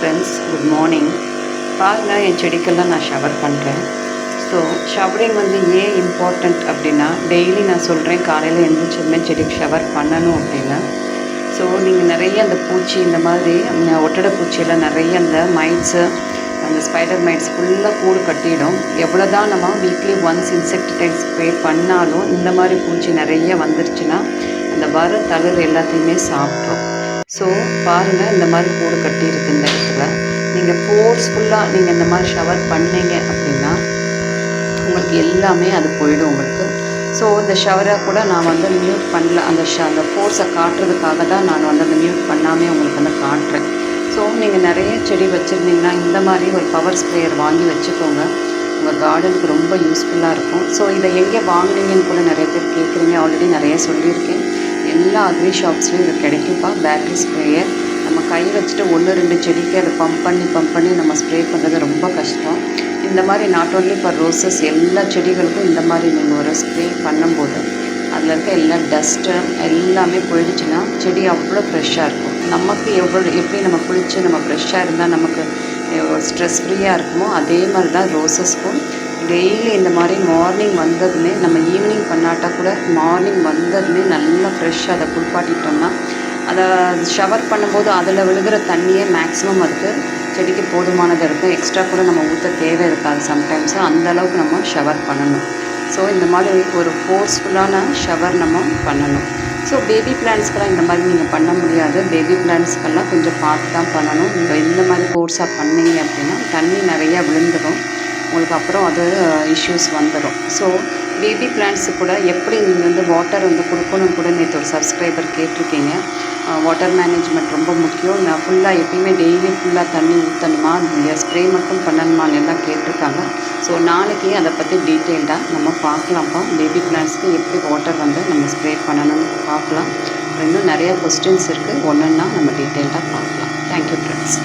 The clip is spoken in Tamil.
Friends, good morning. பாருங்கள், என் செடிக்கெல்லாம் நான் ஷவர் பண்ணுறேன். ஸோ ஷவரிங் வந்து ஏன் இம்பார்ட்டண்ட் அப்படின்னா, டெய்லி நான் சொல்கிறேன் காலையில் எழுந்திரிச்சதுமே செடிக்கு ஷவர் பண்ணணும் அப்படின்னு. ஸோ நீங்கள் நிறைய அந்த பூச்சி இந்த மாதிரி ஒட்டடை பூச்சியெல்லாம் நிறைய அந்த மைட்ஸு, அந்த ஸ்பைடர் மைட்ஸ் ஃபுல்லாக கூடு கட்டிடும். எவ்வளோ தான் நம்ம வீக்லி ஒன்ஸ் இன்செக்டிசைட் ஸ்ப்ரே பண்ணாலும் இந்த மாதிரி பூச்சி நிறைய வந்துருச்சுன்னா அந்த வர தளிர் எல்லாத்தையுமே சாப்பிட்ரும். ஸோ பாருங்கள், இந்த மாதிரி கூடு கட்டியிருக்கு இந்த இடத்துல. நீங்கள் ஃபோர்ஸ்ஃபுல்லாக நீங்கள் இந்த மாதிரி ஷவர் பண்ணீங்க அப்படின்னா உங்களுக்கு எல்லாமே அது போயிடும் உங்களுக்கு. ஸோ இந்த ஷவரை கூட நான் வந்து மியூட் பண்ணல, அந்த ஃபோர்ஸை காட்டுறதுக்காக தான் நான் வந்து அந்த மியூட் பண்ணாமே உங்களுக்கு வந்து காட்டுறேன். ஸோ நீங்கள் நிறைய செடி வச்சுருந்தீங்கன்னா இந்த மாதிரி ஒரு பவர் ஸ்ப்ரேயர் வாங்கி வச்சுக்கோங்க. உங்கள் கார்டனுக்கு ரொம்ப யூஸ்ஃபுல்லாக இருக்கும். ஸோ இதை எங்கே வாங்கினீங்கன்னு கூட நிறைய பேர் கேட்குறீங்க. ஆல்ரெடி நிறைய சொல்லியிருக்கேன். எல்லா அக்ரி ஷாப்ஸ்லையும் இது கிடைக்கும்ப்பா. பேட்டரி ஸ்ப்ரேயர் நம்ம கை வச்சுட்டு 1-2 செடிக்கு அதை பம்ப் பண்ணி நம்ம ஸ்ப்ரே பண்ணுறது ரொம்ப கஷ்டம். இந்த மாதிரி நாட் ஓன்லி ஃபார் ரோசஸ், எல்லா செடிகளுக்கும் இந்த மாதிரி நீங்கள் ஒரு ஸ்ப்ரே பண்ணும்போது அதில் இருக்க எல்லா டஸ்ட்டு எல்லாமே போயிடுச்சுன்னா செடி அவ்வளோ ஃப்ரெஷ்ஷாக இருக்கும். நமக்கு எப்படி நம்ம குளித்து நம்ம ஃப்ரெஷ்ஷாக இருந்தால் நமக்கு ஸ்ட்ரெஸ் ஃப்ரீயாக இருக்குமோ அதே மாதிரி தான் ரோசஸ்க்கும். டெய்லி இந்த மாதிரி மார்னிங் வந்ததுமே, நம்ம ஈவினிங் பண்ணாட்டா கூட மார்னிங் வந்ததுமே நல்லா ஃப்ரெஷ்ஷாக அதை குளிப்பாட்டிட்டோம்னா அதை ஷவர் பண்ணும்போது அதில் விழுகிற தண்ணியே மேக்ஸிமம் அதுக்கு செடிக்கு போதுமானது இருக்கும். எக்ஸ்ட்ரா கூட நம்ம ஊற்ற தேவை இருக்காது சம்டைம்ஸு. அந்தளவுக்கு நம்ம ஷவர் பண்ணணும். ஸோ இந்த மாதிரி ஒரு ஃபோர்ஸ்ஃபுல்லான ஷவர் நம்ம பண்ணணும். ஸோ பேபி பிளான்ட்ஸ்க்கெல்லாம் இந்த மாதிரி நீங்கள் பண்ண முடியாது. பேபி பிளான்ட்ஸ்க்கெல்லாம் கொஞ்சம் பார்த்து தான் பண்ணணும். நீங்கள் இந்த மாதிரி ஃபோர்ஸாக பண்ணீங்க அப்படின்னா தண்ணி நிறையா விழுந்துடும் உங்களுக்கு, அப்புறம் அது இஷ்யூஸ் வந்துடும். ஸோ பேபி பிளான்ட்ஸு கூட எப்படி நீங்கள் வந்து வாட்டர் வந்து கொடுக்கணும்னு கூட நேற்று ஒரு சப்ஸ்கிரைபர் கேட்டிருக்கீங்க. வாட்டர் மேனேஜ்மெண்ட் ரொம்ப முக்கியம். நான் ஃபுல்லாக எப்பயுமே டெய்லி ஃபுல்லாக தண்ணி ஊற்றணுமா, நீங்கள் ஸ்ப்ரே மட்டும் பண்ணணுமான்னு எல்லாம் கேட்டிருக்காங்க. ஸோ நாளைக்கு அதை பற்றி டீட்டெயில்டாக நம்ம பார்க்கலாம்ப்பா. பேபி பிளான்ட்ஸ்க்கு எப்படி வாட்டர் வந்து நம்ம ஸ்ப்ரே பண்ணணும்னு பார்க்கலாம். இன்னும் நிறையா கொஸ்டின்ஸ் இருக்குது, ஒன்றுன்னா நம்ம டீட்டெயில்டாக பார்க்கலாம். Thank you friends.